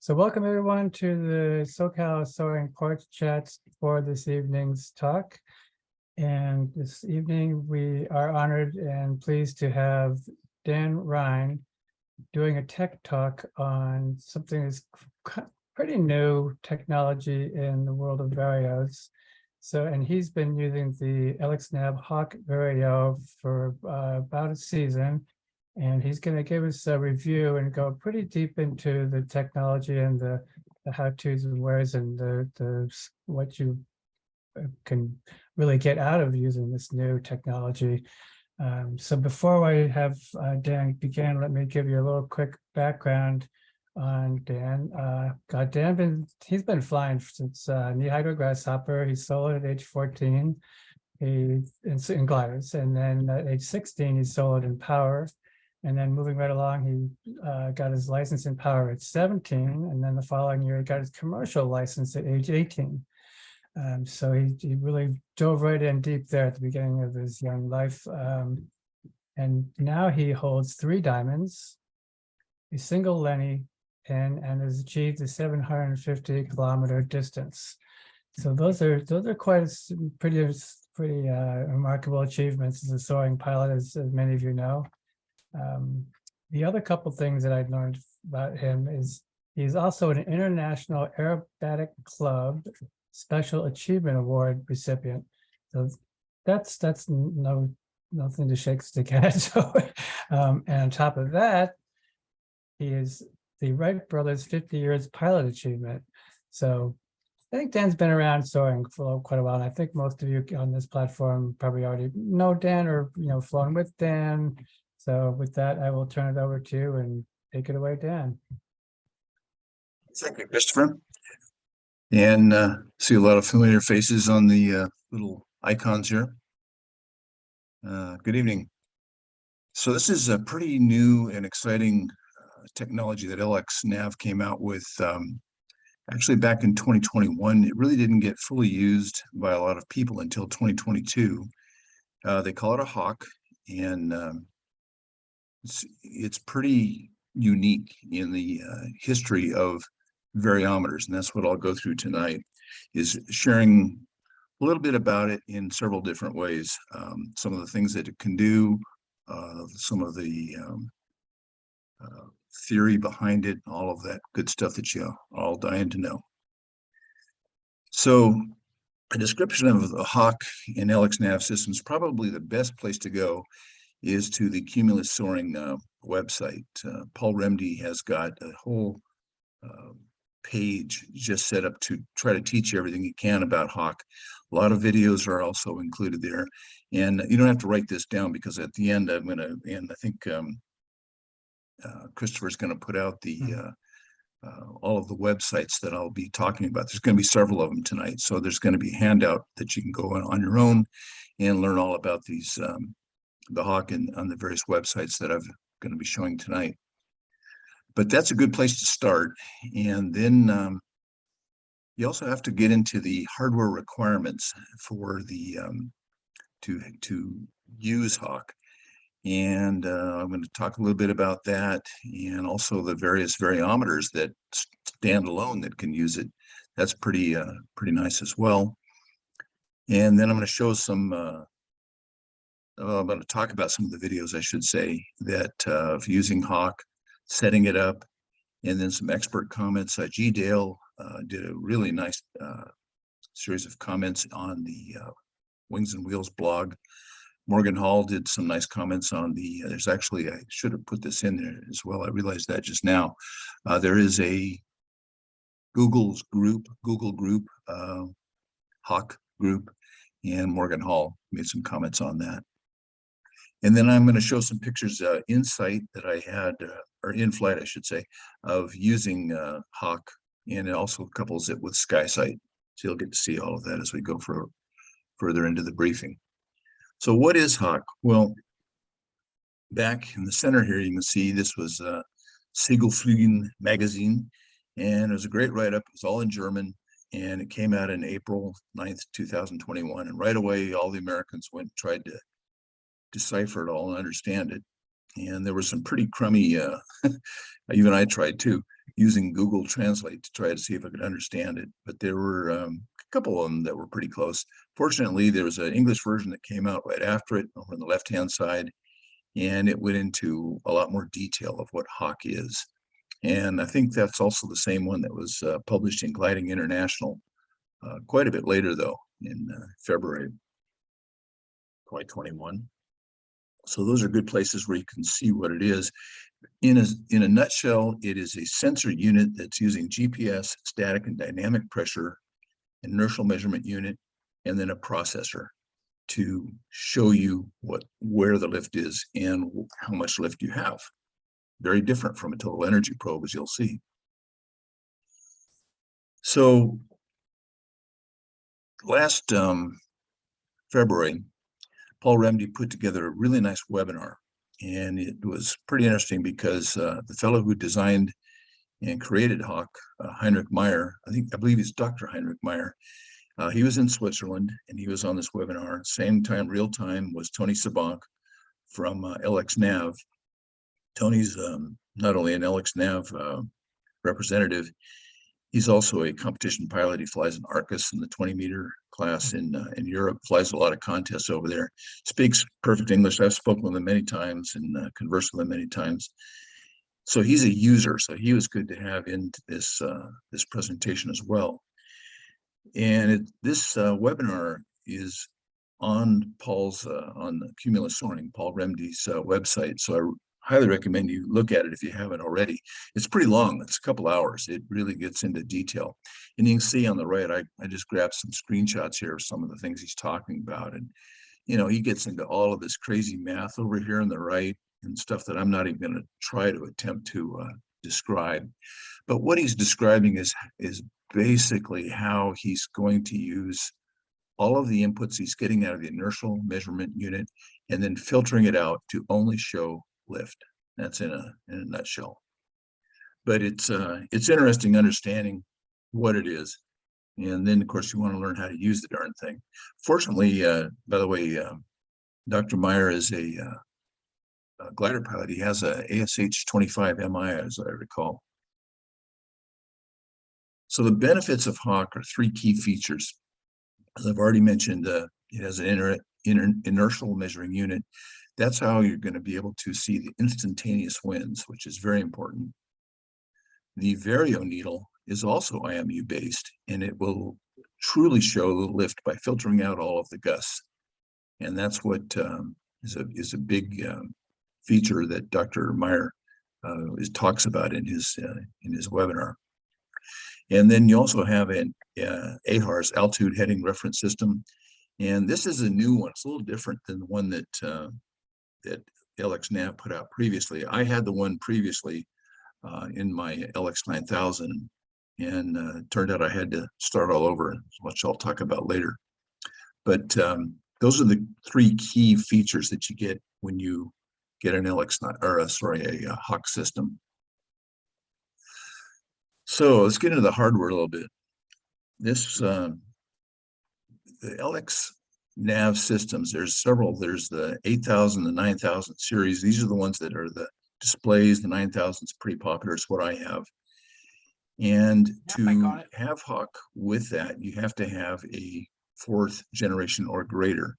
So welcome everyone to the SoCal Soaring Porch Chats for this evening's talk. And this evening we are honored and pleased to have Dan Rihn doing a tech talk on something that's pretty new technology in the world of Varios. So, and he's been using the LXNAV Hawk Vario for about a season. And he's going to give us a review and go pretty deep into the technology and the how-tos and wheres and the what you can really get out of using this new technology. So before I have Dan begin, let me give you a little quick background on Dan. He's been flying since knee hydro grasshopper. He soloed at age 14 in gliders, and then at age 16 he soloed in power. And then moving right along, he got his license in power at 17, and then the following year he got his commercial license at age 18. So he really dove right in deep there at the beginning of his young life. And now he holds 3 diamonds, a single Lenny pin, and has achieved a 750-kilometer distance. So those are quite pretty remarkable achievements as a soaring pilot, as many of you know. The other couple things that I've learned about him is he's also an International Aerobatic Club Special Achievement Award recipient. So that's nothing to shake a stick at. So, and on top of that, he is the Wright brothers 50 years pilot achievement. So I think Dan's been around soaring for quite a while, and I think most of you on this platform probably already know Dan or flown with Dan. So with that, I will turn it over to you and take it away, Dan. Thank you, Christopher. And see a lot of familiar faces on the little icons here. Good evening. So this is a pretty new and exciting technology that LXNAV came out with actually back in 2021. It really didn't get fully used by a lot of people until 2022. They call it a Hawk, and it's pretty unique in the history of variometers, and that's what I'll go through tonight, is sharing a little bit about it in several different ways. Some of the things that it can do, some of the theory behind it, all of that good stuff that you all dying to know. So a description of the Hawk in LXNAV systems, probably the best place to go is to the Cumulus Soaring website. Paul Remdy has got a whole page just set up to try to teach you everything he can about Hawk. A lot of videos are also included there, and you don't have to write this down, because at the end I'm going to, and I think Christopher's going to put out the all of the websites that I'll be talking about. There's going to be several of them tonight, so there's going to be a handout that you can go on your own and learn all about these the Hawk on the various websites that I'm going to be showing tonight. But that's a good place to start. And then you also have to get into the hardware requirements for the to use Hawk. And I'm going to talk a little bit about that, and also the various variometers that stand alone that can use it. That's pretty nice as well. And then I'm going to show some I'm going to talk about some of the videos, I should say, that of using Hawk, setting it up, and then some expert comments. G. Dale did a really nice series of comments on the Wings and Wheels blog. Morgan Hall did some nice comments on the, there's actually, I should have put this in there as well. I realized that just now. There is a Google group, Hawk group, and Morgan Hall made some comments on that. And then I'm going to show some pictures in sight that I had, or in flight, I should say, of using Hawk, and it also couples it with SkySight. So you'll get to see all of that as we go further into the briefing. So what is Hawk? Well, back in the center here, you can see this was Segelfliegen magazine, and it was a great write-up. It was all in German, and it came out in April 9th, 2021. And right away, all the Americans went and tried to decipher it all and understand it. And there were some pretty crummy, even I tried too, using Google Translate to try to see if I could understand it. But there were a couple of them that were pretty close. Fortunately, there was an English version that came out right after it over on the left-hand side, and it went into a lot more detail of what Hawk is. And I think that's also the same one that was published in Gliding International quite a bit later, though, in February 2021. So those are good places where you can see what it is. In a nutshell, it is a sensor unit that's using GPS, static and dynamic pressure, inertial measurement unit, and then a processor to show you where the lift is and how much lift you have. Very different from a total energy probe, as you'll see. So last February, Paul Remdy put together a really nice webinar, and it was pretty interesting because the fellow who designed and created Hawk, Heinrich Meyer, I believe he's Dr. Heinrich Meyer, he was in Switzerland and he was on this webinar. Same time, real time, was Tony Sabak from LXNav. Tony's not only an LXNav representative, he's also a competition pilot. He flies an Arcus in the 20-meter class in Europe, flies a lot of contests over there, speaks perfect English. I've spoken with him many times and conversed with him many times. So he's a user, so he was good to have in this presentation as well. And this webinar is on Paul's, on the Cumulus Soaring, Paul Remdy's website. So I highly recommend you look at it if you haven't already. It's pretty long, it's a couple hours. It really gets into detail. And you can see on the right, I just grabbed some screenshots here of some of the things he's talking about. And, you know, he gets into all of this crazy math over here on the right and stuff that I'm not even going to try to attempt to describe. But what he's describing is basically how he's going to use all of the inputs he's getting out of the inertial measurement unit and then filtering it out to only show lift. That's in a nutshell. But it's interesting understanding what it is. And then, of course, you want to learn how to use the darn thing. Fortunately, by the way, Dr. Meyer is a glider pilot. He has a ASH 25 MI, as I recall. So the benefits of Hawk are three key features. As I've already mentioned, it has an inertial measuring unit. That's how you're going to be able to see the instantaneous winds, which is very important. The Vario needle is also IMU based, and it will truly show the lift by filtering out all of the gusts. And that's what is a big feature that Dr. Meyer talks about in his webinar. And then you also have an AHRS, Altitude Heading Reference System. And this is a new one. It's a little different than the one that that LXNav put out previously. I had the one previously in my LX9000, and turned out I had to start all over, which I'll talk about later. But those are the three key features that you get when you get an a Hawk system. So let's get into the hardware a little bit. This the LX nav systems, there's several. There's the 8000, the 9000 series. These are the ones that are the displays. The 9000 is pretty popular. It's what I have. And to have Hawk with that, you have to have a 4th generation or greater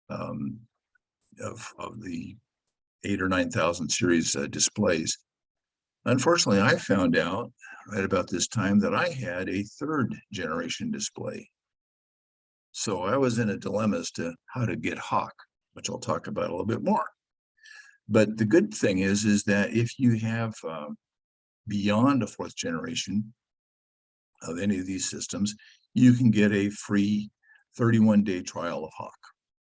of the 8 or 9000 series displays. Unfortunately, I found out right about this time that I had a 3rd generation display. So I was in a dilemma as to how to get Hawk, which I'll talk about a little bit more. But the good thing is that if you have beyond a 4th generation of any of these systems, you can get a free 31-day trial of Hawk.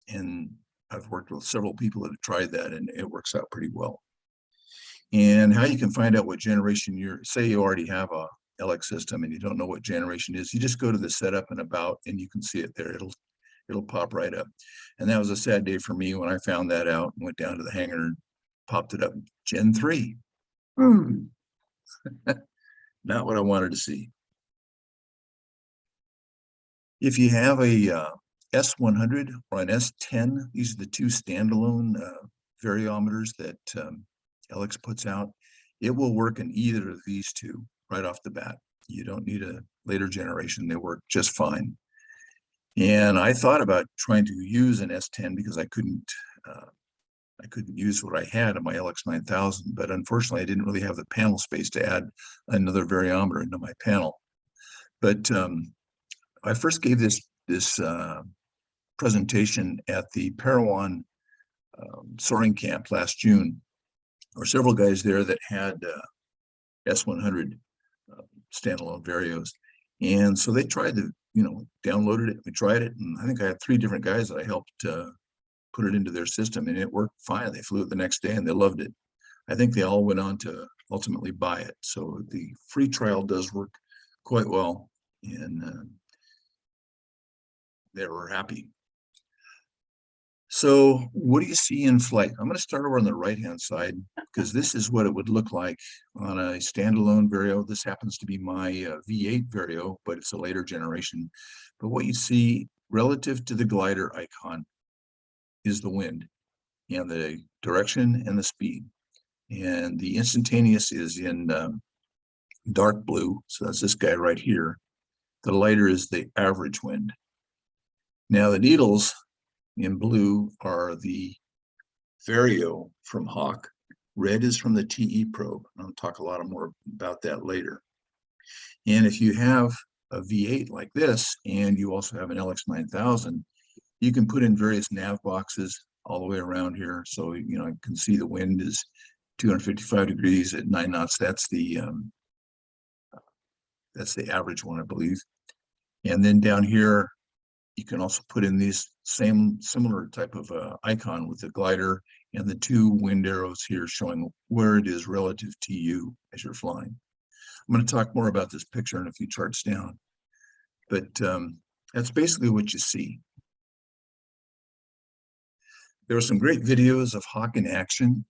And I've worked with several people that have tried that, and it works out pretty well. And how you can find out what generation say you already have a LX system and you don't know what generation it is, you just go to the setup and about, and you can see it there. It'll pop right up. And that was a sad day for me when I found that out and went down to the hangar and popped it up. Gen 3. Not what I wanted to see. If you have a S100 or an S10, these are the two standalone variometers that Alex puts out. It will work in either of these two right off the bat. You don't need a later generation. They work just fine. And I thought about trying to use an S10 because I couldn't use what I had on my LX9000, but unfortunately I didn't really have the panel space to add another variometer into my panel. But I first gave this presentation at the Parowan soaring camp last June. There were several guys there that had S100 standalone Varios. And so they tried to, downloaded it. We tried it. And I think I had 3 different guys that I helped put it into their system, and it worked fine. They flew it the next day and they loved it. I think they all went on to ultimately buy it. So the free trial does work quite well, and they were happy. So what do you see in flight? I'm going to start over on the right-hand side because this is what it would look like on a standalone Vario. This happens to be my V8 Vario, but it's a later generation. But what you see relative to the glider icon is the wind and the direction and the speed. And the instantaneous is in dark blue. So that's this guy right here. The lighter is the average wind. Now the needles in blue are the Vario from Hawk. Red is from the TE probe. I'll talk a lot more about that later. And if you have a V8 like this, and you also have an LX9000, you can put in various nav boxes all the way around here. So, you can see the wind is 255 degrees at 9 knots. That's the average one, I believe. And then down here, you can also put in these similar type of icon with the glider and the 2 wind arrows here showing where it is relative to you as you're flying. I'm going to talk more about this picture in a few charts down, but that's basically what you see. There were some great videos of Hawk in action.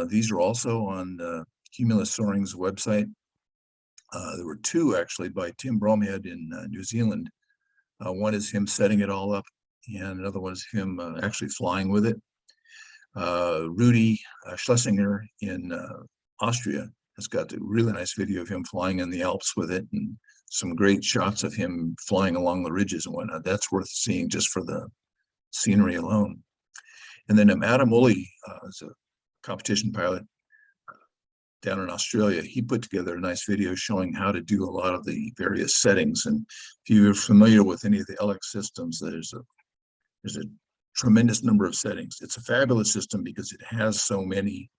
These are also on Cumulus Soaring's website. There were 2 actually by Tim Bromhead in New Zealand. One is him setting it all up, and another one is him actually flying with it. Rudy Schlesinger in Austria has got a really nice video of him flying in the Alps with it, and some great shots of him flying along the ridges and whatnot. That's worth seeing just for the scenery alone. And then Adam Ulley is a competition pilot down in Australia. He put together a nice video showing how to do a lot of the various settings. And if you're familiar with any of the LX systems, there's a tremendous number of settings. It's a fabulous system because it has so many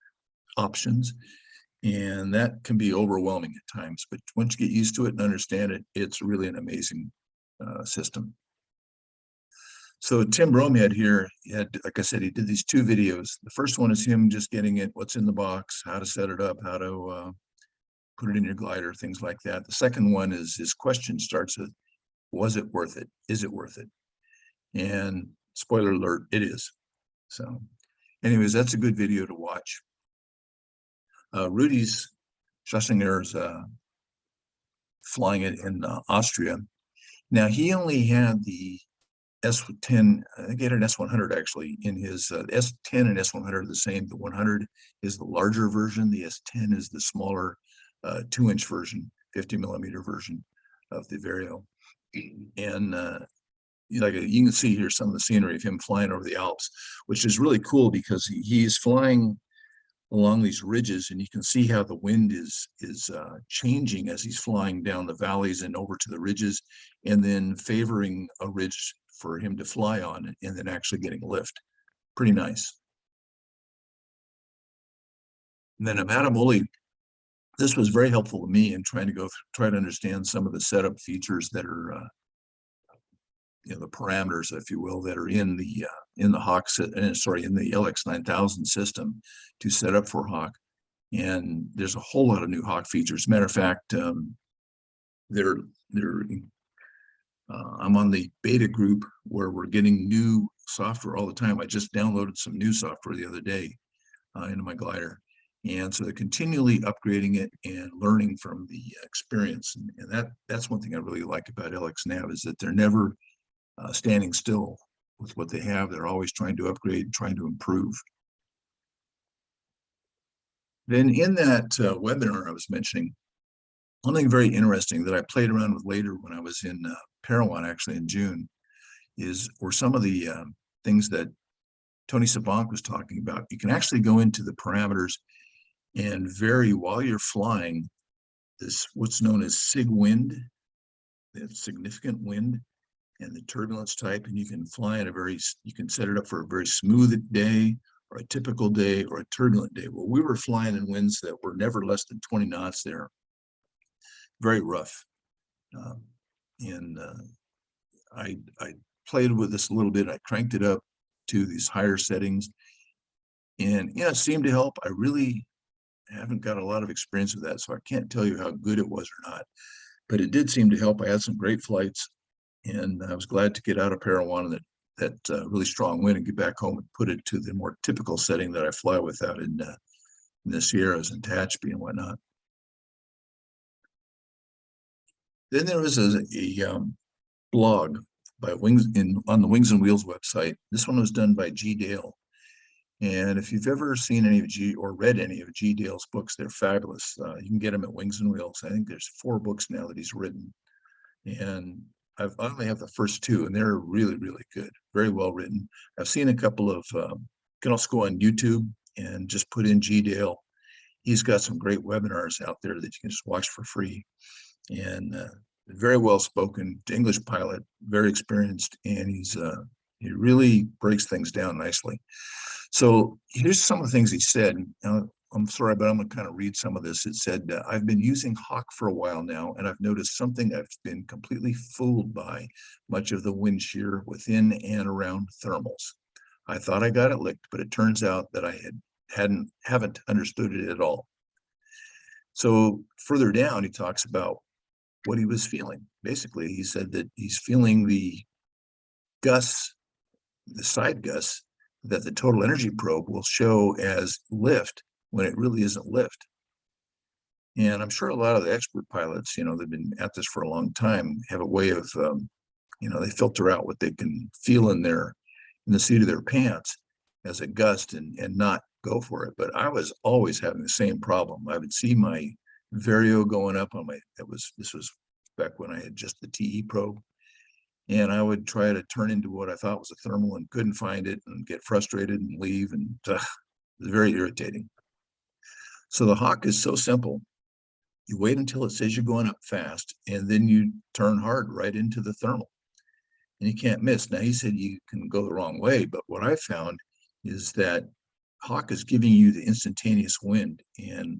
options, and that can be overwhelming at times. But once you get used to it and understand it, it's really an amazing system. So Tim Bromhead here, like I said, he did these 2 videos. The first one is him just getting it, what's in the box, how to set it up, how to put it in your glider, things like that. The second one is his question starts with, was it worth it? Is it worth it? And spoiler alert, it is. So anyways, that's a good video to watch. Rudy's Schlesinger's flying it in Austria. Now he only had the S10, I think he had an S100 actually in his S10 and S100 are the same. The 100 is the larger version. The S10 is the smaller 2-inch version, 50mm version of the Vario. And like you can see here some of the scenery of him flying over the Alps, which is really cool because he's flying along these ridges, and you can see how the wind is changing as he's flying down the valleys and over to the ridges, and then favoring a ridge for him to fly on, and then actually getting lift. Pretty nice. And then Adam Ulley, this was very helpful to me in trying to try to understand some of the setup features that are the parameters, if you will, that are in the Hawk, in the LX9000 system to set up for Hawk. And there's a whole lot of new Hawk features. Matter of fact, I'm on the beta group where we're getting new software all the time. I just downloaded some new software the other day into my glider. And so they're continually upgrading it and learning from the experience. And that's one thing I really like about LX Nav is that they're never standing still with what they have. They're always trying to upgrade, trying to improve. Then in that webinar I was mentioning, one thing very interesting that I played around with later when I was in Parowan, actually in June, were some of the things that Tony Sabank was talking about. You can actually go into the parameters and vary while you're flying this, what's known as sig wind, the significant wind, and the turbulence type. And you can fly at you can set it up for a very smooth day or a typical day or a turbulent day. Well, we were flying in winds that were never less than 20 knots there. Very rough. And I played with this a little bit. I cranked it up to these higher settings. And yeah, it seemed to help. I really haven't got a lot of experience with that, so I can't tell you how good it was or not. But it did seem to help. I had some great flights, and I was glad to get out of Parowan that really strong wind and get back home and put it to the more typical setting that I fly with out in the Sierras and Tehachapi and whatnot. Then there was a blog by on the Wings and Wheels website. This one was done by G. Dale. And if you've ever seen any of or read any of G. Dale's books, they're fabulous. You can get them at Wings and Wheels. I think there's 4 books now that he's written. And I only have the first 2, and they're really, really good. Very well written. I've seen a couple of, you can also go on YouTube and just put in G. Dale. He's got some great webinars out there that you can just watch for free. And very well spoken, English pilot, very experienced, and he really breaks things down nicely. So here's some of the things he said. I'm sorry, but I'm going to kind of read some of this. It said, I've been using Hawk for a while now, and I've noticed something I've been completely fooled by much of the wind shear within and around thermals. I thought I got it licked, but it turns out that I haven't understood it at all. So further down, he talks about what he was feeling. Basically, he said that he's feeling the gusts, the side gusts, that the total energy probe will show as lift when it really isn't lift. And I'm sure a lot of the expert pilots, they've been at this for a long time, have a way of, they filter out what they can feel in the seat of their pants as a gust and not go for it. But I was always having the same problem. I would see my Vario going up on this was back when I had just the TE probe. And I would try to turn into what I thought was a thermal and couldn't find it and get frustrated and leave. And it was very irritating. So the Hawk is so simple. You wait until it says you're going up fast, and then you turn hard right into the thermal. And you can't miss. Now, he said you can go the wrong way, but what I found is that Hawk is giving you the instantaneous wind, and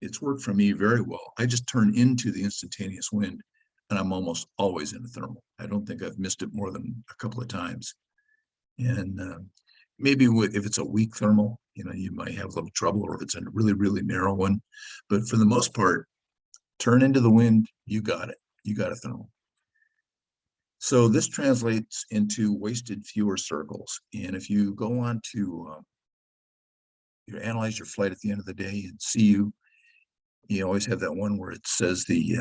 it's worked for me very well. I just turn into the instantaneous wind, and I'm almost always in a thermal. I don't think I've missed it more than a couple of times. And maybe if it's a weak thermal, you might have a little trouble, or if it's a really, really narrow one. But for the most part, turn into the wind, you got it. You got a thermal. So this translates into wasted fewer circles. And if you go on to you analyze your flight at the end of the day and CU, you always have that one where it says the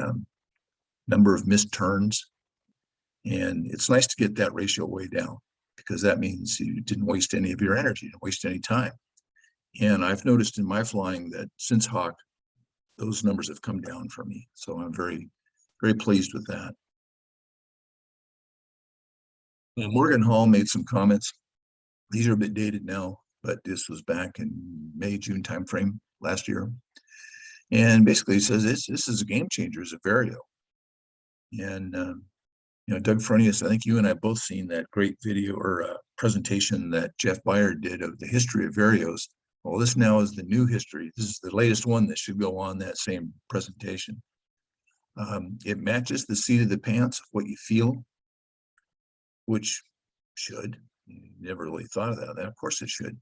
number of missed turns. And it's nice to get that ratio way down, because that means you didn't waste any of your energy, didn't waste any time. And I've noticed in my flying that since Hawk, those numbers have come down for me. So I'm very, very pleased with that. Morgan Hall made some comments. These are a bit dated now, but this was back in May, June timeframe last year. And basically he says this is a game changer as a Vario. And Doug Fronius, I think you and I both seen that great video or presentation that Jeff Byard did of the history of Varios. Well, this now is the new history. This is the latest one that should go on that same presentation. It matches the seat of the pants, what you feel, which should. You never really thought of that. Of course it should.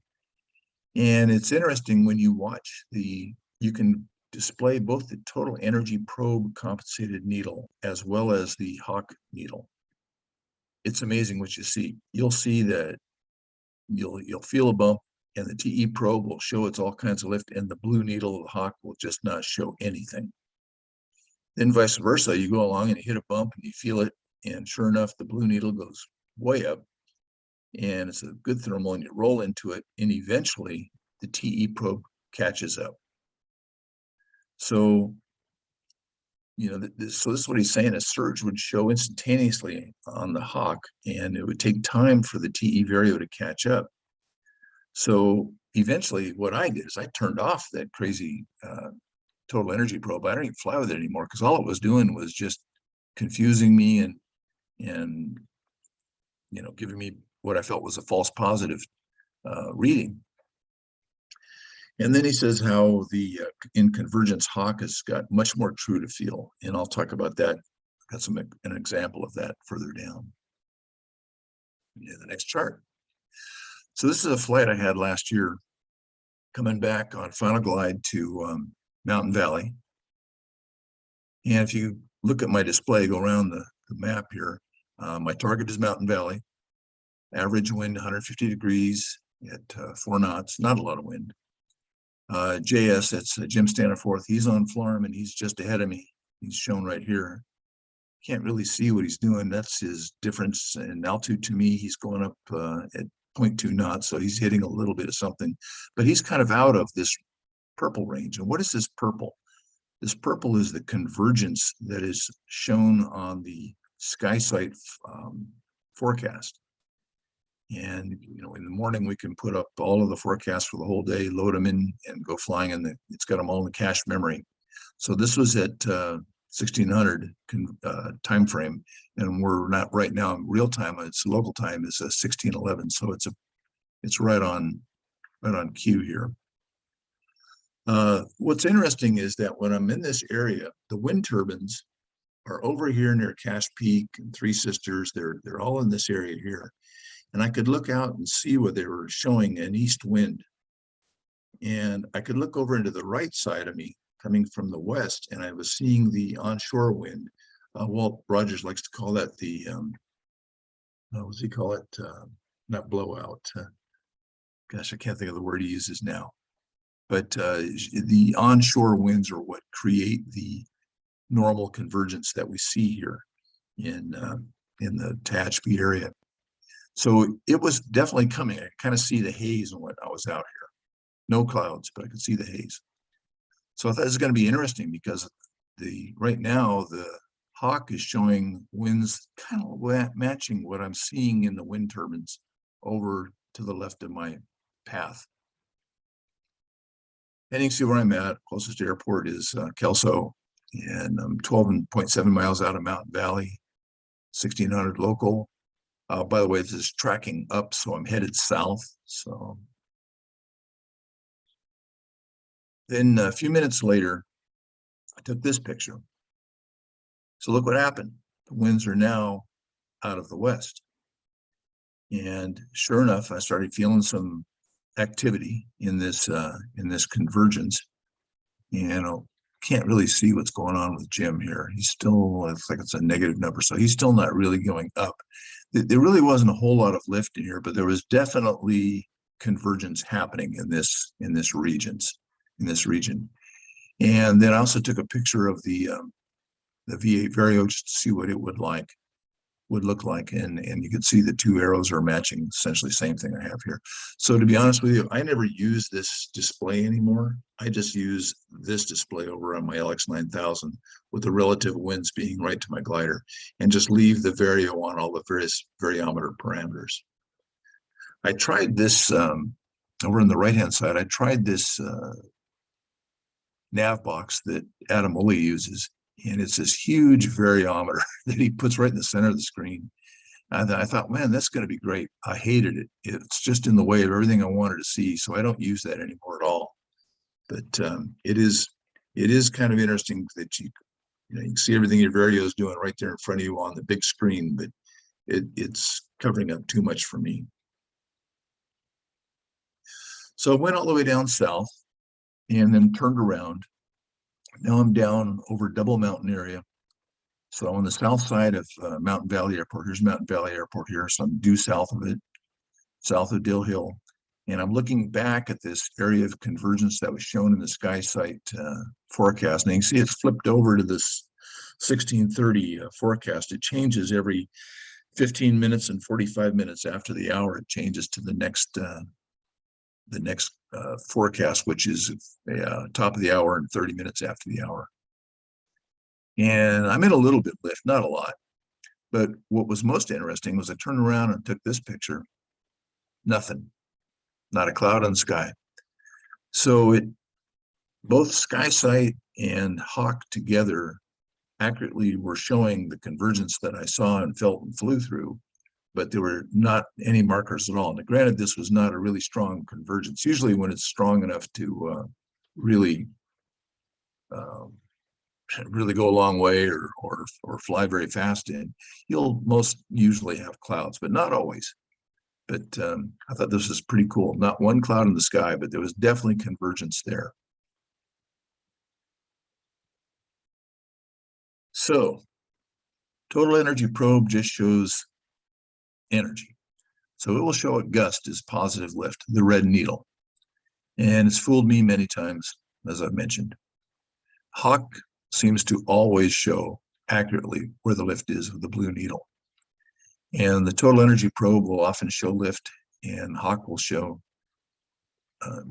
And it's interesting when you watch you can display both the total energy probe compensated needle as well as the Hawk needle. It's amazing what you see. You'll see that you'll feel a bump, and the TE probe will show it's all kinds of lift, and the blue needle of the Hawk will just not show anything. Then vice versa, you go along and you hit a bump and you feel it, and sure enough, the blue needle goes way up, and it's a good thermal, and you roll into it, and eventually the TE probe catches up. So, so this is what he's saying: a surge would show instantaneously on the Hawk, and it would take time for the TE Vario to catch up. So eventually what I did is I turned off that crazy total energy probe. I don't even fly with it anymore, because all it was doing was just confusing me and giving me what I felt was a false positive reading. And then he says how the in convergence Hawk has got much more true to feel, and I'll talk about that. I've got an example of that further down. Yeah, the next chart. So this is a flight I had last year, coming back on final glide to Mountain Valley. And if you look at my display, go around the map here, my target is Mountain Valley. Average wind 150 degrees at 4 knots, not a lot of wind. JS, that's Jim Staniforth. He's on Flarm and he's just ahead of me. He's shown right here. Can't really see what he's doing. That's his difference in altitude to me. He's going up at 0.2 knots, so he's hitting a little bit of something, but he's kind of out of this purple range. And what is this purple? This purple is the convergence that is shown on the SkySight forecast. And in the morning we can put up all of the forecasts for the whole day, load them in, and go flying, and it's got them all in the cache memory. So this was at 1600 time frame, and we're not right now in real time. It's local time is 1611, so it's right on cue here. What's interesting is that when I'm in this area, the wind turbines are over here near Cache Peak and Three Sisters. They're all in this area here. And I could look out and see where they were showing an east wind. And I could look over into the right side of me coming from the west, and I was seeing the onshore wind. Walt Rogers likes to call that the, what does he call it? Not blowout. Gosh, I can't think of the word he uses now. But the onshore winds are what create the normal convergence that we see here in the Tehachapi area. So it was definitely coming. I kind of see the haze when I was out here. No clouds, but I could see the haze. So I thought this is going to be interesting, because right now the Hawk is showing winds kind of matching what I'm seeing in the wind turbines over to the left of my path. And you can see where I'm at. Closest airport is Kelso, and I'm 12.7 miles out of Mountain Valley, 1600 local. By the way, this is tracking up, so I'm headed south. So then a few minutes later, I took this picture. So look what happened. The winds are now out of the west. And sure enough, I started feeling some activity in this convergence. And can't really see what's going on with Jim here. He's still, it's like it's a negative number, so he's still not really going up. There really wasn't a whole lot of lift in here, but there was definitely convergence happening in this region. And then I also took a picture of the V8 Vario just to see what it would look like, and you can see the two arrows are matching, essentially same thing I have here. So to be honest with you, I never use this display anymore. I just use this display over on my LX9000 with the relative winds being right to my glider, and just leave the Vario on all the various variometer parameters. I tried this over on the right hand side. I tried this nav box that Adam Woolley uses, and it's this huge variometer that he puts right in the center of the screen. I thought, man, that's going to be great. I hated it. It's just in the way of everything I wanted to see, so I don't use that anymore at all. But it is kind of interesting that you can see everything your Vario is doing right there in front of you on the big screen, but it's covering up too much for me. So I went all the way down south and then turned around. Now I'm down over Double Mountain area. So on the south side of Mountain Valley Airport. Here's Mountain Valley Airport here. So I'm due south of it, south of Dill Hill. And I'm looking back at this area of convergence that was shown in the SkySight forecast. And you can see it's flipped over to this 1630 forecast. It changes every 15 minutes and 45 minutes after the hour. It changes to the next forecast, which is top of the hour and 30 minutes after the hour. And I'm in a little bit lift, not a lot. But what was most interesting was I turned around and took this picture. Nothing, not a cloud on the sky. So both SkySight and Hawk together accurately were showing the convergence that I saw and felt and flew through, but there were not any markers at all. Now, granted, this was not a really strong convergence. Usually when it's strong enough to really go a long way or fly very fast in, you'll most usually have clouds, but not always. But I thought this was pretty cool. Not one cloud in the sky, but there was definitely convergence there. So total energy probe just shows energy. So it will show at gust as positive lift, the red needle. And it's fooled me many times, as I've mentioned. Hawk seems to always show accurately where the lift is with the blue needle. And the total energy probe will often show lift, and Hawk will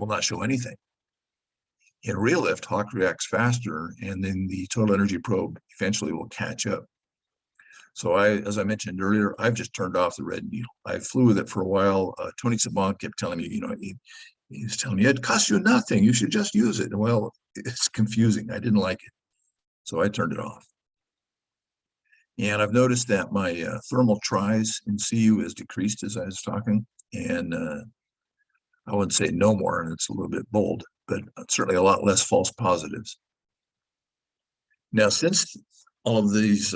not show anything. In real lift, Hawk reacts faster, and then the total energy probe eventually will catch up. So as I mentioned earlier, I've just turned off the red needle. I flew with it for a while. Tony Saban kept telling me, he was telling me it costs you nothing. You should just use it. Well, it's confusing. I didn't like it, so I turned it off. And I've noticed that my thermal tries in CU has decreased as I was talking, and I wouldn't say no more, and it's a little bit bold, but certainly a lot less false positives. Now, since all of these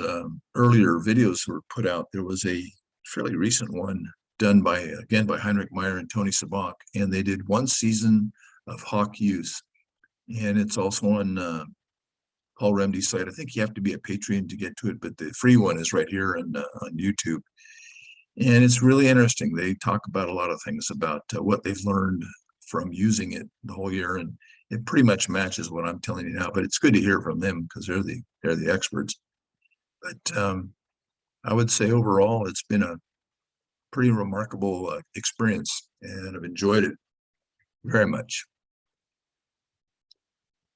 earlier videos were put out, there was a fairly recent one done by Heinrich Meyer and Tony Sabak, and they did 1 season of Hawk use. And it's also on Paul Remdy's site. I think you have to be a Patreon to get to it, but the free one is right here on YouTube. And it's really interesting. They talk about a lot of things about what they've learned from using it the whole year, and it pretty much matches what I'm telling you now. But it's good to hear from them because they're the experts. But I would say overall, it's been a pretty remarkable experience, and I've enjoyed it very much.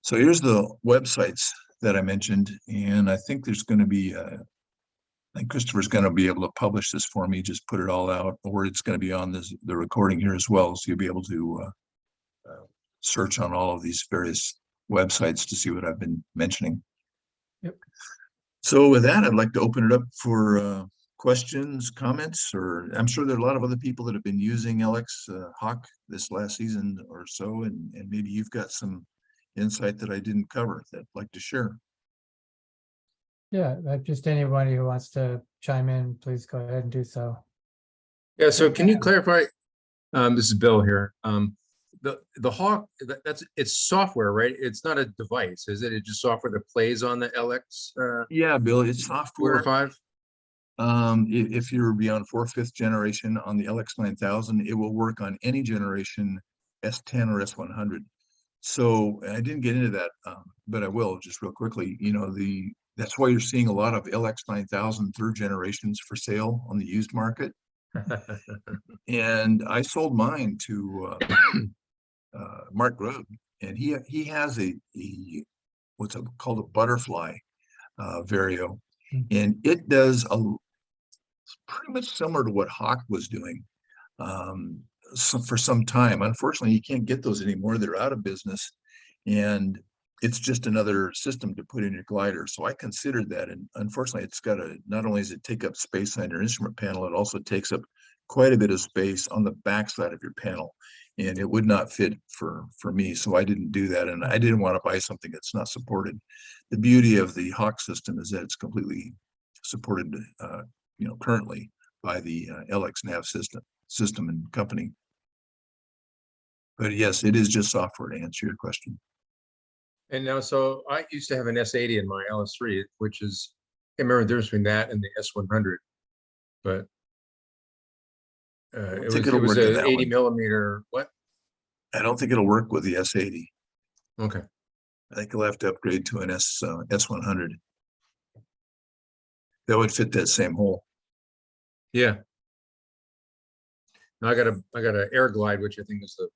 So here's the websites that I mentioned, and I think there's going to be I think Christopher's going to be able to publish this for me, just put it all out, or it's going to be on the recording here as well. So you'll be able to search on all of these various websites to see what I've been mentioning. Yep. So with that, I'd like to open it up for questions, comments, or I'm sure there are a lot of other people that have been using LX Hawk this last season or so, and maybe you've got some insight that I didn't cover that I'd like to share. Yeah, just anyone who wants to chime in, please go ahead and do so. Yeah, so can you clarify? This is Bill here. The Hawk, it's software, right? It's not a device, is it? It's just software that plays on the LX. Yeah, Bill, it's software. 4 or 5. If you're beyond 4th, 5th generation on the LX 9000, it will work on any generation S10 or S100. So I didn't get into that, but I will just real quickly. That's why you're seeing a lot of LX 9000 3rd generations for sale on the used market. And I sold mine to Mark Grode, and he has a what's called a butterfly Vario, and it does pretty much similar to what Hawk was doing for some time. Unfortunately, you can't get those anymore. They're out of business, and it's just another system to put in your glider. So I considered that, and unfortunately, it's got not only does it take up space on your instrument panel, it also takes up quite a bit of space on the backside of your panel, and it would not fit for me. So I didn't do that, and I didn't want to buy something that's not supported. The beauty of the Hawk system is that it's completely supported, currently by the LX Nav system and company. But yes, it is just software, to answer your question. And now, so I used to have an S80 in my LS3, which is, I can't remember the difference between that and the S100, but it was an 80 millimeter. What? I don't think it'll work with the S80. Okay. I think you'll have to upgrade to an S100. That would fit that same hole. Yeah. Now I got a Air Glide, which I think is the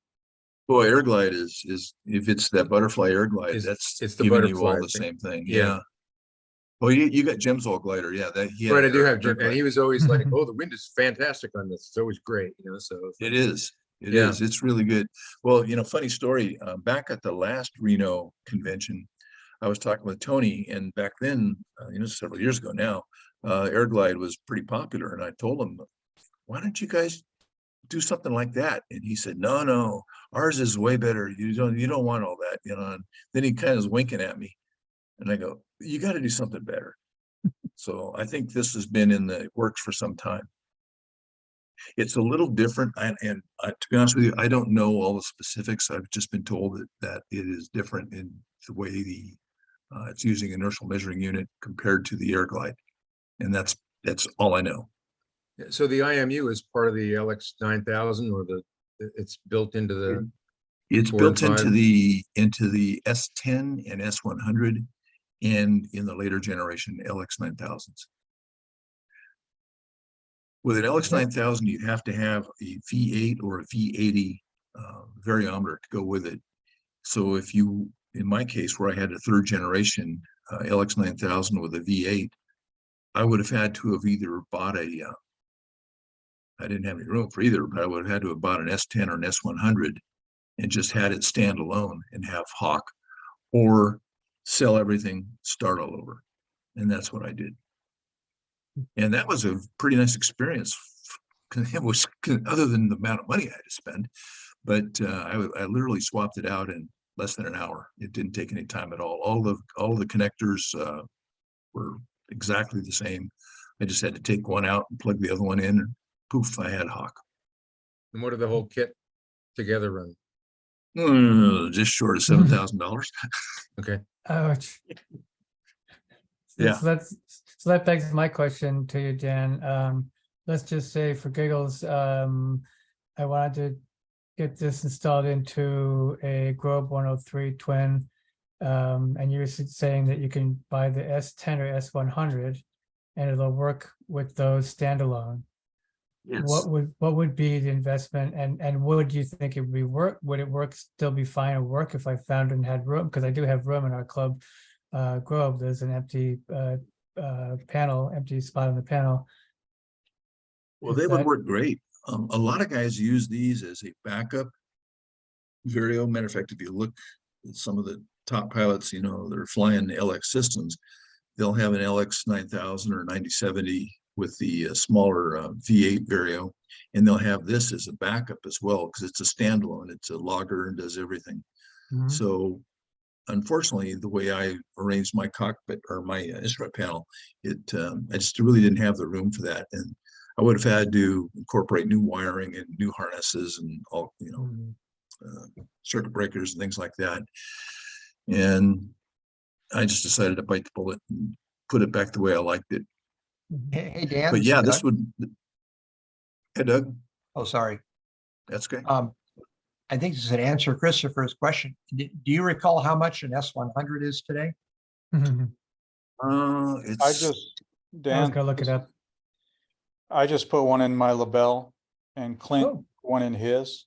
Boy, air glide is if it's that butterfly air glide, It's the giving you all butterfly, the right? same thing. Yeah. Yeah. Oh, you got Jim's all glider. Yeah, that he had Right, I an do air have Jim, and glide. he was always like, "Oh, the wind is fantastic on this. It's always great," So it's It like, is. It yeah. is. It's really good. Well, funny story. Back at the last Reno convention, I was talking with Tony, and back then, several years ago now, air glide was pretty popular, and I told him, "Why don't you guys do something like that?" And he said, "No, ours is way better. You don't want all that, And then he kind of was winking at me, and I go, "You got to do something better." So I think this has been in the works for some time. It's a little different, and to be honest with you, I don't know all the specifics. I've just been told that it is different in the way it's using inertial measuring unit compared to the air glide, and that's all I know. So the IMU is part of the LX 9000, or it's built into the It's 4 and built into 5? the S10 and S100, and in the later generation LX 9000s. With an LX 9000, you have to have a V8 or a V80 variometer to go with it. So in my case, where I had a third generation LX 9000 with a V8, I would have had to have either bought I didn't have any room for either, but I would have had to have bought an S10 or an S100 and just had it stand alone and have Hawk, or sell everything, start all over. And that's what I did. And that was a pretty nice experience. It was, other than the amount of money I had to spend, but I literally swapped it out in less than an hour. It didn't take any time at all. All the connectors were exactly the same. I just had to take one out and plug the other one in, and poof, I had Hawk. And what did the whole kit together run? Just short of $7,000. Okay. Ouch. Yeah. So that begs my question to you, Dan. Let's just say for giggles, I wanted to get this installed into a Grobe 103 twin. And you're saying that you can buy the S10 or S100 and it'll work with those standalone. Yes. What would be the investment, and would you think it would would it still be fine and work if I found and had room? Because I do have room in our club Grobe. There's an empty empty spot on the panel. Well, they would work great. A lot of guys use these as a backup Vario. Matter of fact, if you look at some of the top pilots, they're flying the LX systems, they'll have an LX 9000 or 9070 with the smaller V8 Vario, and they'll have this as a backup as well, because it's a standalone. It's a logger and does everything. Mhm. So unfortunately, the way I arranged my cockpit or my instrument panel, I just really didn't have the room for that. And I would have had to incorporate new wiring and new harnesses and all, circuit breakers and things like that. And I just decided to bite the bullet and put it back the way I liked it. Hey, Dan. But yeah, this would. Hey, Doug. Oh, sorry. That's great. I think this is an answer Christopher's question. Do you recall how much an S100 is today? It's. Dan, go look it up. I just put one in my LaBelle, and Clint Oh. one in his,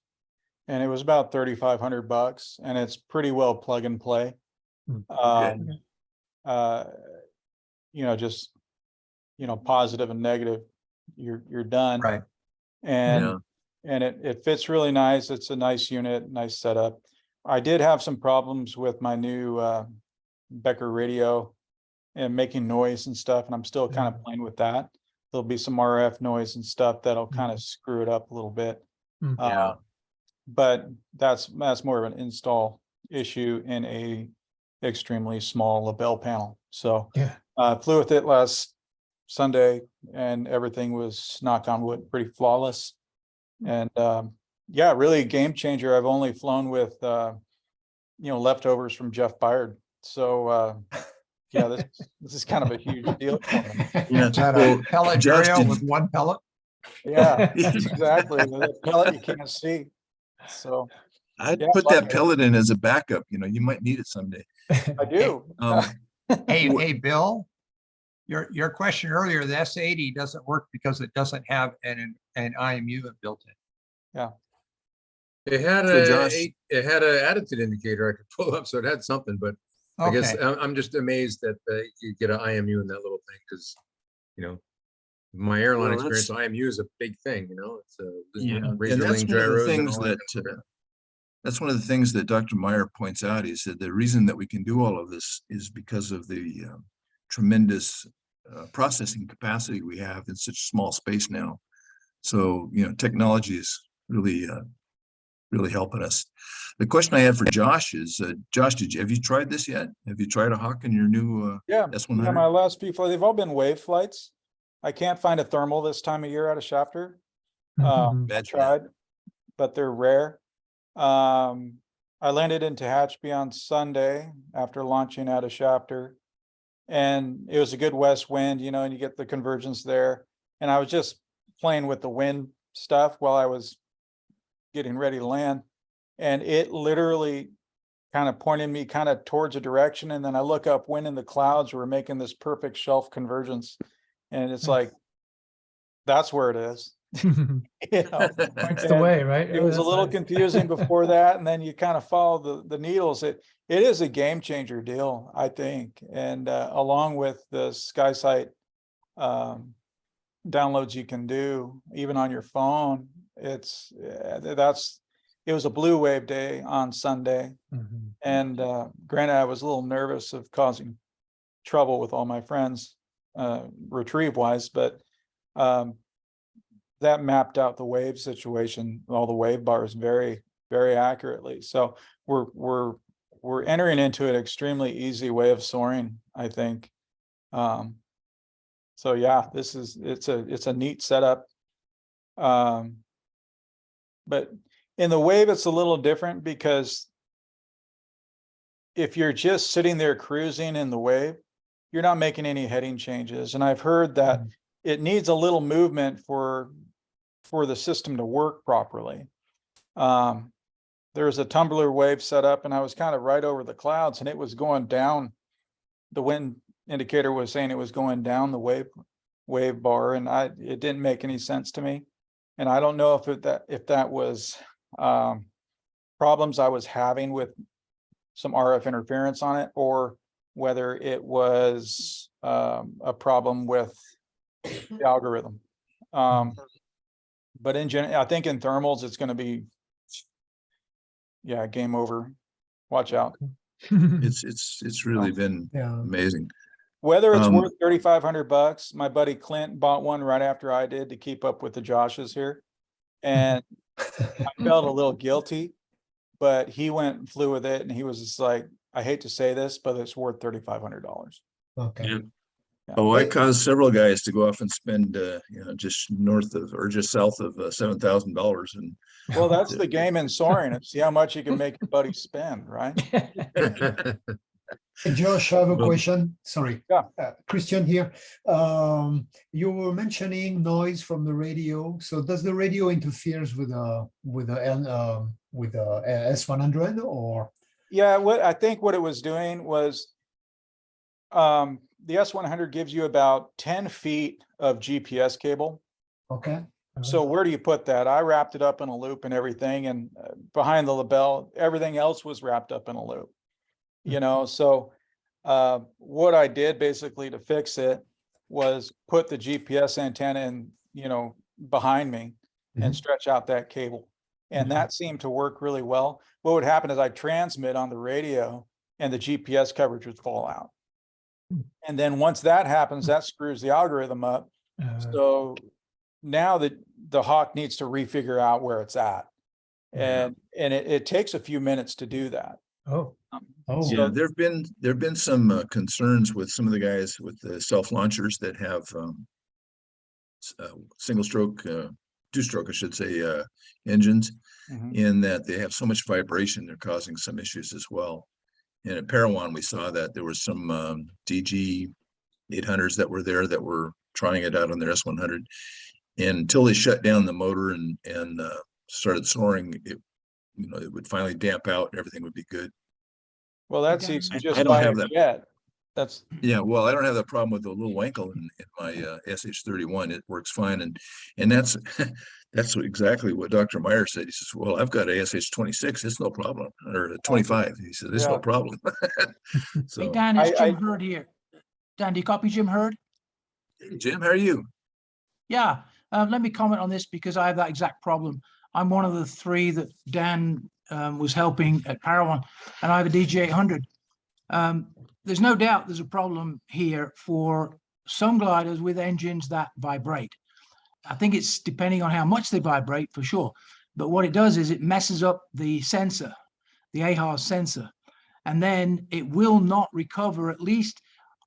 and it was about $3,500, and it's pretty well plug and play. Just positive and negative, you're done. Right. And it fits really nice. It's a nice unit, nice setup. I did have some problems with my new Becker radio and making noise and stuff, and I'm still kind of playing with that. There'll be some RF noise and stuff that'll kind of screw it up a little bit. But that's more of an install issue in a extremely small LaBelle panel. So flew with it last Sunday, and everything was, knock on wood, pretty flawless. And really a game changer. I've only flown with leftovers from Jeff Byard. So this is kind of a huge deal for me. Is that a pellet Vario with one pellet? Yeah, exactly. The pellet you can't see. So I'd put that pellet in as a backup. You might need it someday. I do. Hey, Bill, your question earlier, the S80 doesn't work because it doesn't have an IMU built in. Yeah. It had So Josh- it had an attitude indicator I could pull up, so it had something, but I guess Okay, I'm just amazed that you get an IMU in that little thing, because, you know, my airline Well, experience, IMU is a big thing, you know, it's Yeah, and razor that's wing one of the gyros and things all that, that. kind of stuff. that's one of the things that Dr. Meyer points out. He said the reason that we can do all of this is because of the tremendous processing capacity we have in such small space now. So, you know, technology is really, really helping us. The question I have for Josh is, Josh, have you tried this yet? Have you tried a Hawk in your new Yeah, S100? yeah, my last few flights, they've all been wave flights. I can't find a thermal this time of year out of Shafter. I Imagine that. tried, but they're rare. I landed in Tehachapi on Sunday after launching out of Shafter. And it was a good west wind, you know, and you get the convergence there. And I was just playing with the wind stuff while I was getting ready to land. And it literally kind of pointed me kind of towards a direction. And then I look up, wind in the clouds were making this perfect shelf convergence. And it's like, that's where it is. You know, Points the and way, right? it Oh, was a that's little nice. confusing before that, and then you kind of follow the needles. It is a game changer deal, I think, and along with the SkySight downloads you can do even on your phone. It was a blue wave day on Sunday, Mhm. and granted, I was a little nervous of causing trouble with all my friends retrieve wise, but that mapped out the wave situation, all the wave bars very, very accurately. So we're entering into an extremely easy way of soaring, I think. So yeah, it's a neat setup. But in the wave, it's a little different because if you're just sitting there cruising in the wave, you're not making any heading changes. And I've heard that it needs a little movement for the system to work properly. There's a tumbler wave set up and I was kind of right over the clouds and it was going down. The wind indicator was saying it was going down the wave bar, and it didn't make any sense to me. And I don't know if that was problems I was having with some RF interference on it, or whether it was a problem with the algorithm. But in general, I think in thermals, it's going to be, yeah, game over. Watch out. It's really been Yeah. amazing. Whether it's worth $3,500, my buddy Clint bought one right after I did to keep up with the Joshes here. And I felt a little guilty, but he went and flew with it. And he was just like, I hate to say this, but it's worth $3,500. Okay. Yeah. Yeah. Oh, I caused several guys to go off and spend, you know, just north of or just south of $7,000. And Well, that's the game in soaring. It's see how much you can make your buddy spend, right? Hey, Josh, I have a Well- question. Sorry. Yeah. Christian here. You were mentioning noise from the radio. So does the radio interferes with the S100 or? Yeah, I think what it was doing was the S100 gives you about 10 feet of GPS cable. Okay. So where do you put that? I wrapped it up in a loop and everything, and behind the label, everything else was wrapped up in a loop. You know, so what I did basically to fix it was put the GPS antenna in, you know, behind me and stretch out that cable. And that seemed to work really well. What would happen is I'd transmit on the radio and the GPS coverage would fall out. And then once that happens, that screws the algorithm up. So now that the Hawk needs to refigure out where it's at. And it takes a few minutes to do that. Oh, yeah, there've been some concerns with some of the guys with the self launchers that have single stroke, two stroke, I should say, engines, in that they have so much vibration, they're causing some issues as well. And at Parawan, we saw that there was some DG 800s that were there that were trying it out on their S100. And until they shut down the motor and started soaring, it would finally damp out and everything would be good. Well, that's easy. I Just don't buy have a that. jet. That's Yeah, well, I don't have that problem with the little wankle in my SH31. It works fine, and that's That's exactly what Dr. Meyer said. He says, well, I've got ASH 26, it's no problem, or 25. He said, it's no Yeah. problem. Hey, So, Dan, it's I- Jim Hurd here. Dan, do you copy Jim Hurd? Jim, how are you? Yeah, let me comment on this because I have that exact problem. I'm one of the three that Dan was helping at Paragon, and I have a DJ800. There's no doubt there's a problem here for some gliders with engines that vibrate. I think it's depending on how much they vibrate for sure. But what it does is it messes up the sensor, the AHRS sensor, and then it will not recover. At least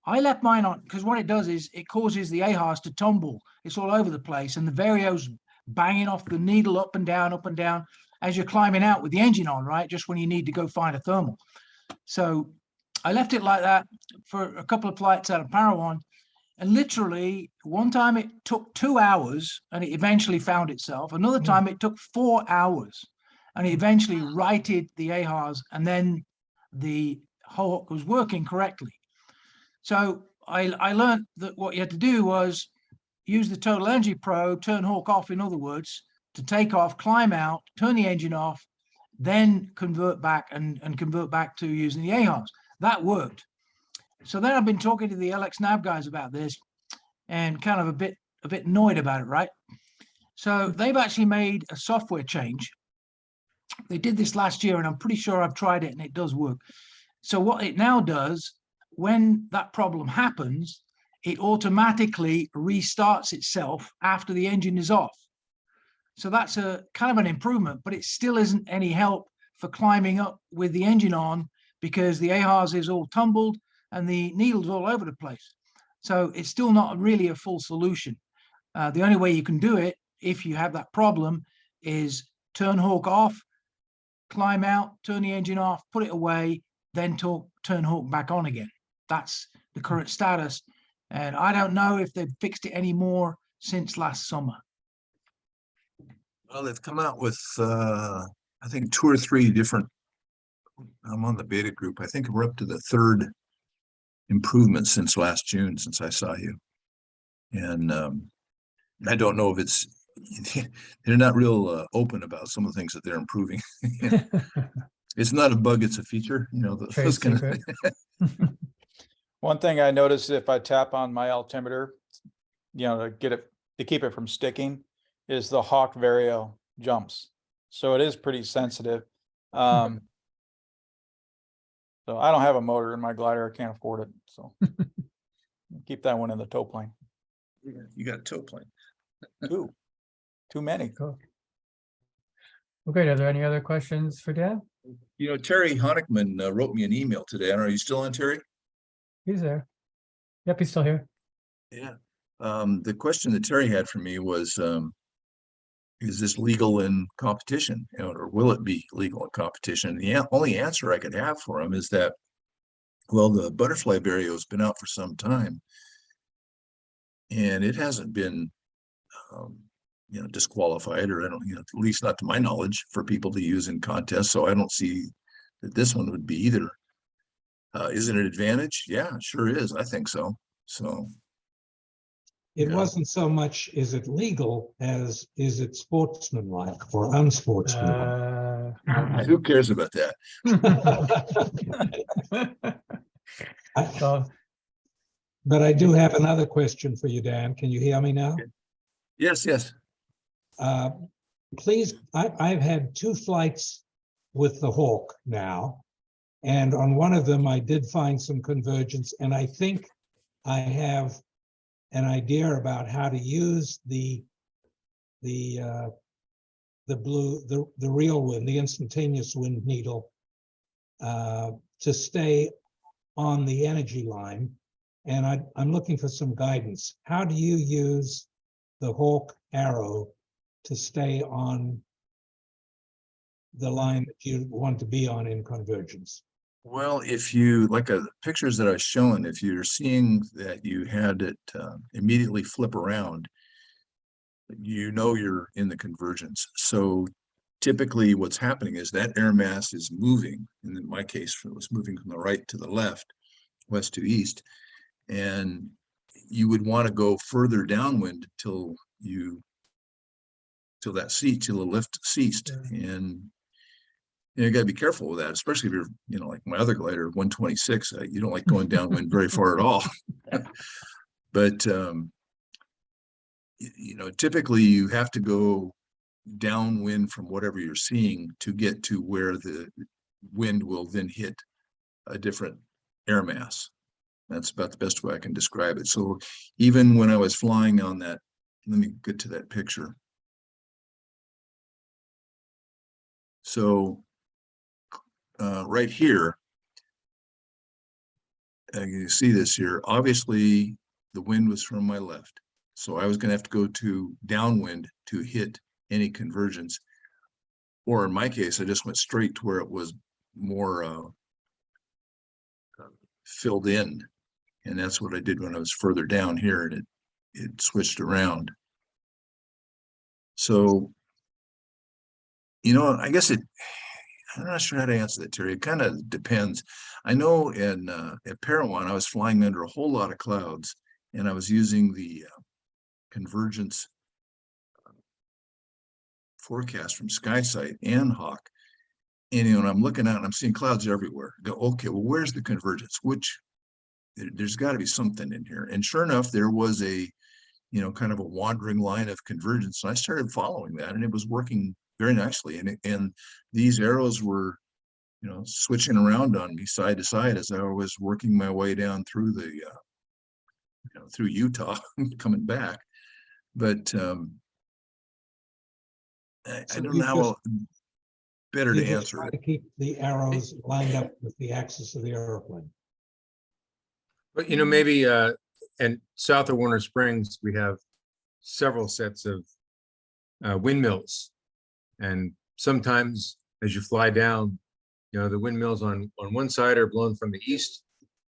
I left mine on because what it does is it causes the AHRS to tumble. It's all over the place, and the Vario's banging off the needle up and down as you're climbing out with the engine on, right? Just when you need to go find a thermal. So I left it like that for a couple of flights out of Paragon. And literally one time it took 2 hours and it eventually found itself. Another time it took 4 hours and it eventually righted the AHRS, and then the Hawk was working correctly. So I learned that what you had to do was use the total energy probe, turn Hawk off, in other words, to take off, climb out, turn the engine off, then convert back and convert back to using the AHRS. That worked. So then I've been talking to the LX Nav guys about this and kind of a bit annoyed about it, right? So they've actually made a software change. They did this last year, and I'm pretty sure I've tried it and it does work. So what it now does, when that problem happens, it automatically restarts itself after the engine is off. So that's a kind of an improvement, but it still isn't any help for climbing up with the engine on because the AHRS is all tumbled and the needle's all over the place. So it's still not really a full solution. The only way you can do it if you have that problem is turn Hawk off, climb out, turn the engine off, put it away, then turn Hawk back on again. That's the current status. And I don't know if they've fixed it anymore since last summer. Well, they've come out with, I think 2 or 3 different, I'm on the beta group. I think we're up to the 3rd improvement since last June, since I saw you. And I don't know if it's, they're not real open about some of the things that they're improving. It's not a bug, it's a feature, you know. Trade secret. One thing I noticed if I tap on my altimeter, you know, to keep it from sticking, is the Hawk Vario jumps. So it is pretty sensitive. So I don't have a motor in my glider. I can't afford it. So keep that one in the tow plane. You got a tow plane. Too many. Cool. Okay, are there any other questions for Dan? You know, Terry Honigman wrote me an email today. Are you still on, Terry? He's there. Yep, he's still here. Yeah. The question that Terry had for me was, is this legal in competition, you know, or will it be legal in competition? And the only answer I could have for him is that, well, the butterfly Vario has been out for some time, and it hasn't been, you know, disqualified, or I don't, you know, at least not to my knowledge, for people to use in contests. So I don't see that this one would be either. Is it an advantage? Yeah, it sure is. I think so. So. It Yeah. wasn't so much, is it legal, as is it sportsmanlike or unsportsmanlike? Who cares about that? So, But I do have another question for you, Dan. Can you hear me now? Yes, yes. Please, I've had 2 flights with the Hawk now, and on one of them I did find some convergence, and I think I have an idea about how to use the real wind, the instantaneous wind needle, to stay on the energy line. And I'm looking for some guidance. How do you use the Hawk arrow to stay on the line that you want to be on in convergence? Well, if you, like the pictures that I was showing, if you're seeing that you had it immediately flip around, you know you're in the convergence. So typically what's happening is that air mass is moving, and in my case, it was moving from the right to the left, west to east, and you would want to go further downwind until you till the lift ceased. And you got to be careful with that, especially if you're, like my other glider, 126. You don't like going downwind very far at all. But typically you have to go downwind from whatever you're seeing to get to where the wind will then hit a different air mass. That's about the best way I can describe it. So even when I was flying on that, let me get to that picture. So right here, you see this here, obviously the wind was from my left. So I was going to have to go to downwind to hit any convergence. Or in my case, I just went straight to where it was more filled in. And that's what I did when I was further down here, and it switched around. So, I guess I'm not sure how to answer that, Terry. It kind of depends. I know at Parowan, I was flying under a whole lot of clouds, and I was using the convergence forecast from SkySight and Hawk. And when I'm looking out and I'm seeing clouds everywhere, I go, okay, well, where's the convergence? There's got to be something in here. And sure enough, there was a kind of a wandering line of convergence. And I started following that, and it was working very nicely. And these arrows were, switching around on me side to side as I was working my way down through the, through Utah, coming back. But I don't know how better to answer try it. to keep the arrows lined up with the axis of the airplane. But maybe and south of Warner Springs, we have several sets of windmills, and sometimes as you fly down, the windmills on one side are blown from the east,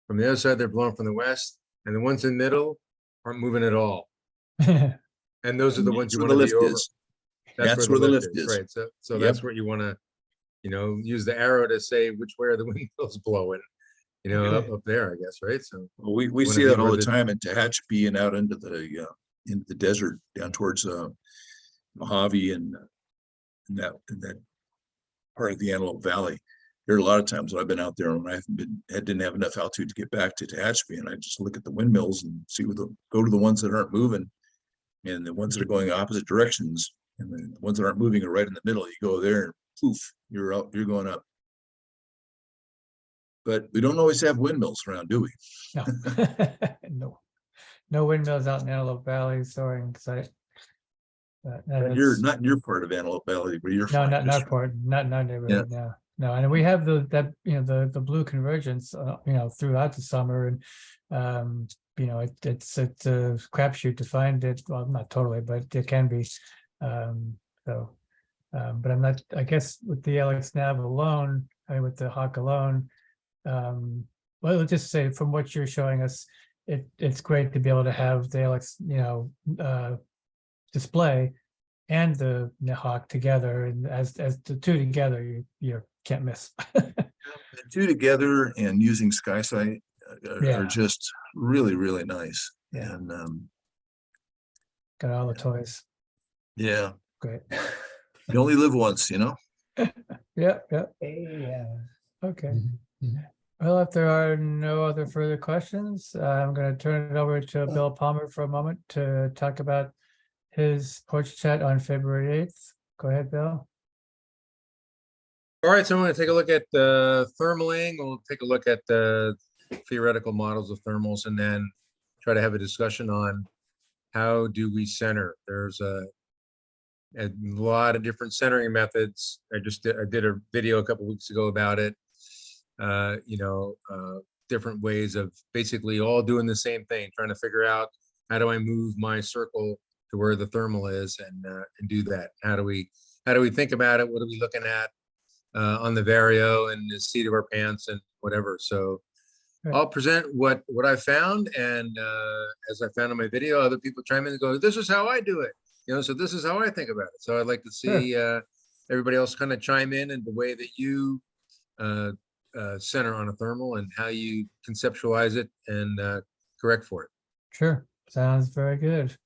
from the other side they're blown from the west, and the ones in the middle aren't moving at all. And those are the ones you want to be over. That's where the lift is, right? So Yep. That's what you want to, use the arrow to say which way are the windmills blowing. Up there, I guess, right? So we see that all the time in Tehachapi and out into the desert down towards Mojave and that part of the Antelope Valley. There are a lot of times when I've been out there when I didn't have enough altitude to get back to Tehachapi, and I just look at the windmills and see go to the ones that aren't moving, and the ones that are going opposite directions, and the ones that aren't moving are right in the middle. You go there and poof, you're out, you're going up. But we don't always have windmills around, do we? No, no windmills out in Antelope Valley soaring site. You're not in your part of Antelope Valley where you're No, flying. not in our part, not neighborhood. Yeah. No, and we have the blue convergence, throughout the summer, and it's a crapshoot to find it. Well, not totally, but it can be. But I'm not. I guess with the LX Nav alone, with the Hawk alone. Well, let's just say from what you're showing us, it's great to be able to have the LX, display and the Hawk together, and as the two together, you can't miss. The two together and using SkySight are just really, really nice. Yeah. And Got all the toys. yeah, Great. you only live once, Yeah. Yeah. Okay. Mhm. Well, if there are no other further questions, I'm going to turn it over to Bill Palmer for a moment to talk about his Porch Chat on February 8th. Go ahead, Bill. All right, so I'm going to take a look at the thermaling. We'll take a look at the theoretical models of thermals, and then try to have a discussion on how do we center. There's a lot of different centering methods. I did a video a couple weeks ago about it. Different ways of basically all doing the same thing, trying to figure out how do I move my circle to where the thermal is, and do that. How do we think about it? What are we looking at on the Vario and the seat of our pants and whatever? So I'll present what I found, and as I found in my video, other people chime in and go, "This is how I do it." So this is how I think about it. So I'd like to see everybody else kind of chime in the way that you center on a thermal and how you conceptualize it and correct for it. Sure. Sounds very good.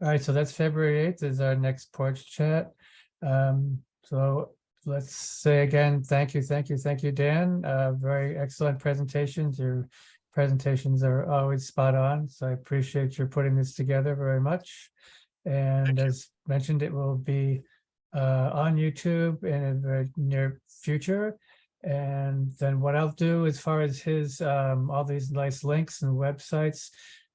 All right, so that's February 8th is our next porch chat. So let's say again, thank you, Dan. Very excellent presentations. Your presentations are always spot on, so I appreciate your putting this together very much. And as mentioned, it will be on YouTube in a very near future. And then what I'll do as far as his all these nice links and websites,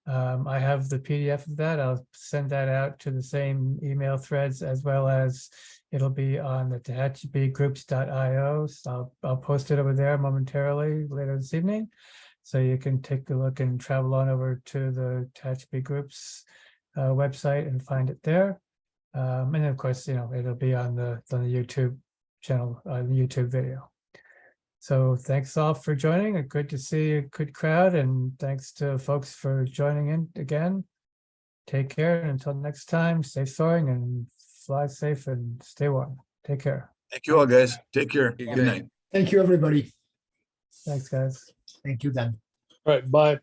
I have the PDF of that. I'll send that out to the same email threads, as well as it'll be on the tehachapi.groups.io. So I'll post it over there momentarily later this evening. So you can take a look and travel on over to the Tehachapi Groups website and find it there. And then of course, it'll be on the YouTube channel, the YouTube video. So thanks all for joining. Good to see a good crowd, and thanks to folks for joining in again. Take care, and until next time, stay soaring and fly safe and stay warm. Take care. Thank you all, guys. Take care. Good Good night. night. Thank you, everybody. Thanks, guys. Thank you, Dan. All right, bye.